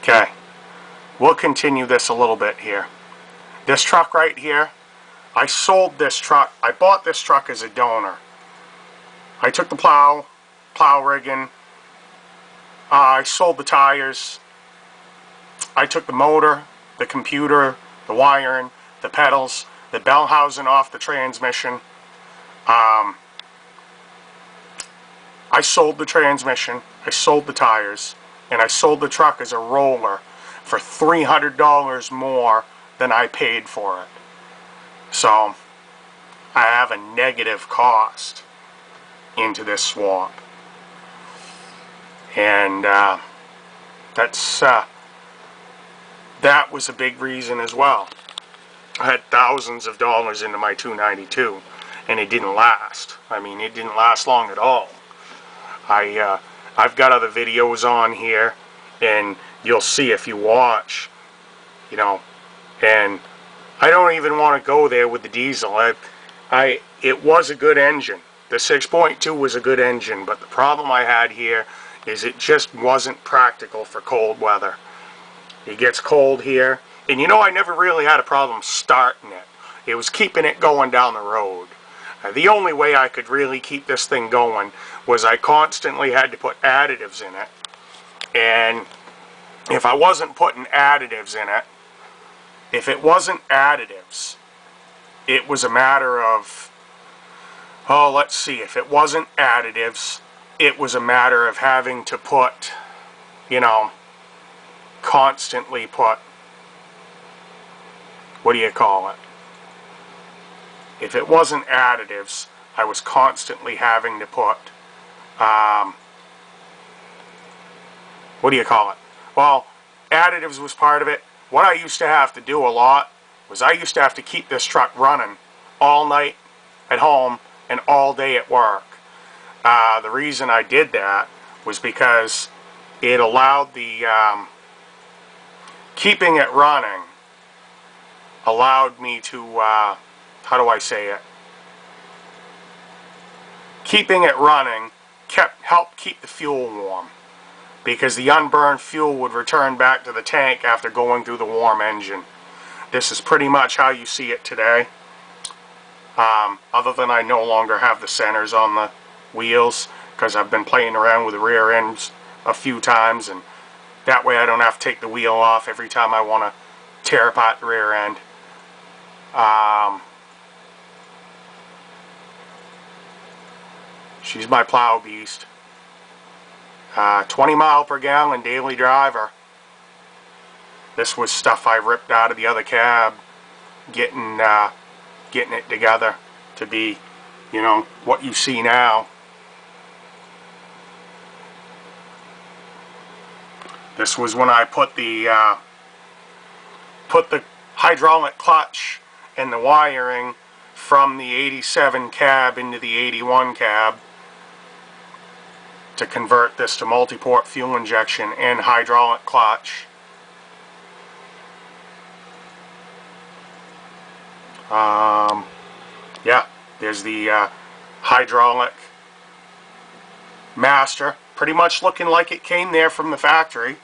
Okay, we'll continue this a little bit here. This truck right here, I sold this truck. I bought this truck as a donor. I took the plow rigging. I sold the tires. I took the motor, the computer, the wiring, the pedals, the bell housing off the transmission. I sold the transmission, I sold the tires, and I sold the truck as a roller for $300 more than I paid for it. So I have a negative cost into this swap. And that was a big reason as well. I had thousands of dollars into my 292, and it didn't last. I mean, it didn't last long at all. I've got other videos on here, and you'll see if you watch, you know, and I don't even want to go there with the diesel. It was a good engine. The 6.2 was a good engine, but the problem I had here is it just wasn't practical for cold weather. It gets cold here, and you know, I never really had a problem starting it. It was keeping it going down the road. The only way I could really keep this thing going was I constantly had to put additives in it. And if I wasn't putting additives in it, if it wasn't additives, it was a matter of, oh, let's see, if it wasn't additives, it was a matter of having to put, you know, constantly put, what do you call it? If it wasn't additives, I was constantly having to put, what do you call it? Well, additives was part of it. What I used to have to do a lot was I used to have to keep this truck running all night at home and all day at work. The reason I did that was because it allowed the, keeping it running allowed me to, how do I say it? Keeping it running helped keep the fuel warm, because the unburned fuel would return back to the tank after going through the warm engine. This is pretty much how you see it today. Other than I no longer have the centers on the wheels, because I've been playing around with the rear ends a few times, and that way I don't have to take the wheel off every time I want to tear apart the rear end. She's my plow beast. 20 mile per gallon daily driver. This was stuff I ripped out of the other cab, getting it together to be, you know, what you see now. This was when I put the hydraulic clutch and the wiring from the 87 cab into the 81 cab to convert this to multi-port fuel injection and hydraulic clutch. Yeah, there's the hydraulic master, pretty much looking like it came there from the factory.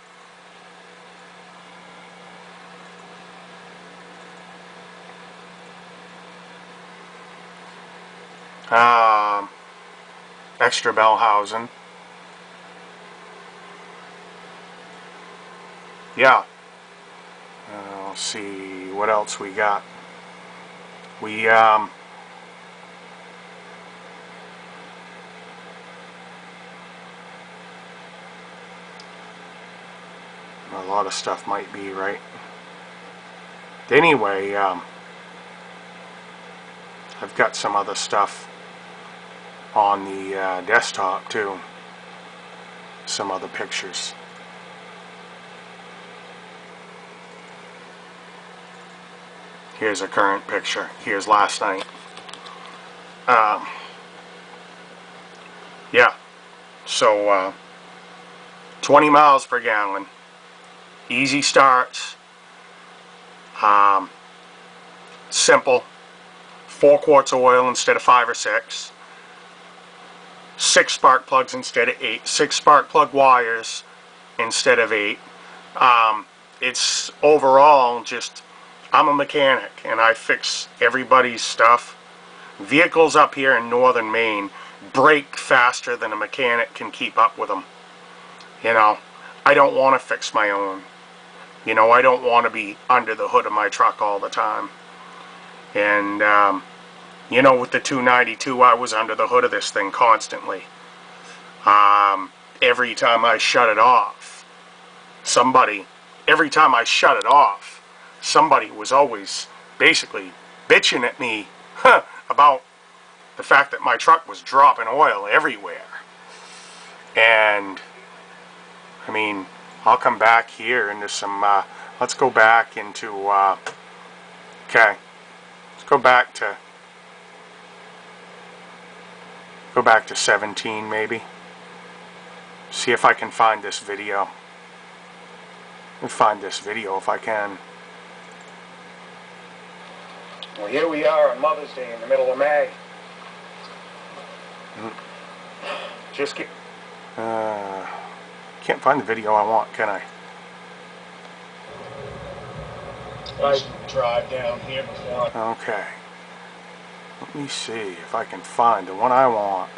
Extra bell housing. Yeah. Let's see what else we got. We a lot of stuff might be right. Anyway, I've got some other stuff on the desktop too. Some other pictures. Here's a current picture. Here's last night. Yeah. So 20 miles per gallon. Easy starts. Simple. 4 quarts of oil instead of 5 or 6. 6 spark plugs instead of 8. 6 spark plug wires instead of 8. It's overall just, I'm a mechanic and I fix everybody's stuff. Vehicles up here in northern Maine break faster than a mechanic can keep up with them. You know, I don't want to fix my own. You know, I don't want to be under the hood of my truck all the time. And, you know, with the 292, I was under the hood of this thing constantly. Every time I shut it off, every time I shut it off, somebody was always basically bitching at me about the fact that my truck was dropping oil everywhere. And, I mean, I'll come back here into some, let's go back into, okay, let's go back to 17 maybe. See if I can find this video. Let me find this video if I can. Well, here we are on Mother's Day in the middle of May. Just get, can't find the video I want, can I? I drive down here before. Okay. Let me see if I can find the one I want.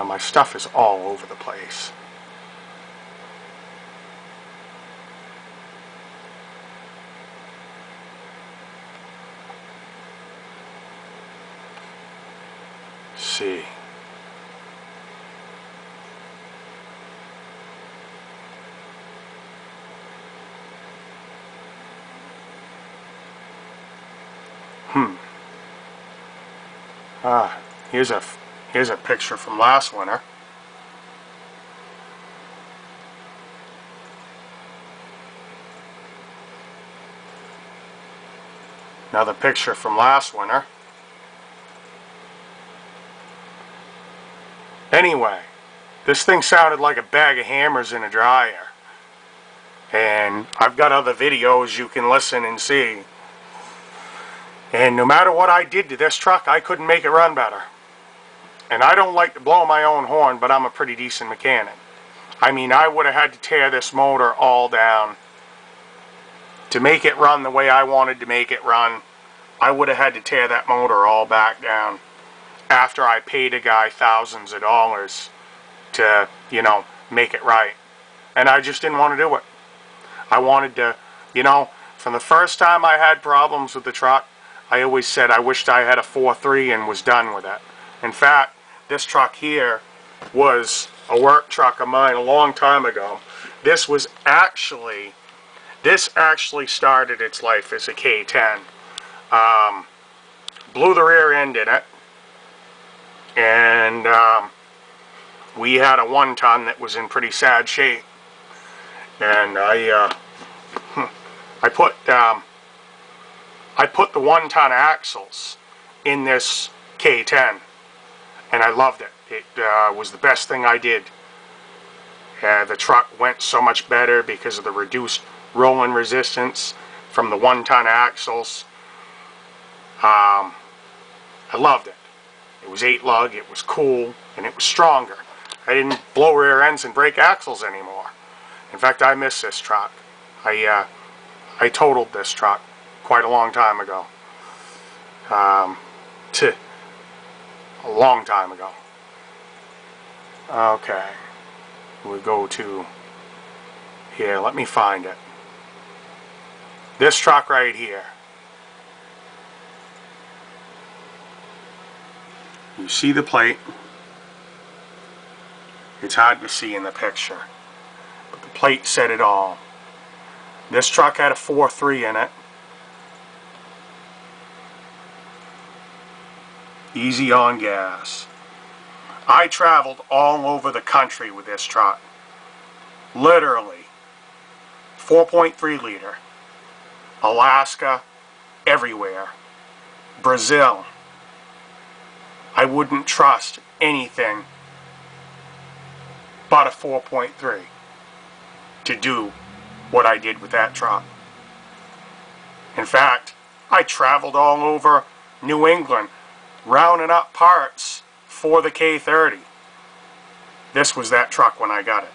My stuff is all over the place. Let's see. Here's a picture from last winter. Another picture from last winter. Anyway, this thing sounded like a bag of hammers in a dryer. And I've got other videos you can listen and see. And no matter what I did to this truck, I couldn't make it run better. And I don't like to blow my own horn, but I'm a pretty decent mechanic. I mean, I would have had to tear this motor all down to make it run the way I wanted to make it run. I would have had to tear that motor all back down after I paid a guy thousands of dollars to, you know, make it right. And I just didn't want to do it. I wanted to, you know, from the first time I had problems with the truck, I always said I wished I had a 4.3 and was done with it. In fact, this truck here was a work truck of mine a long time ago. This actually started its life as a K10. Blew the rear end in it, and we had a 1-ton that was in pretty sad shape. And I put the 1-ton axles in this K10, and I loved it. It was the best thing I did. The truck went so much better because of the reduced rolling resistance from the 1-ton axles. I loved it. It was 8-lug, it was cool, and it was stronger. I didn't blow rear ends and break axles anymore. In fact, I miss this truck. I totaled this truck quite a long time ago. A long time ago. Okay. We go to here. Let me find it. This truck right here. You see the plate. It's hard to see in the picture, but the plate said it all. This truck had a 4.3 in it. Easy on gas. I traveled all over the country with this truck. Literally. 4.3 liter. Alaska. Everywhere. Brazil. I wouldn't trust anything but a 4.3 to do what I did with that truck. In fact, I traveled all over New England rounding up parts for the K30. This was that truck when I got it.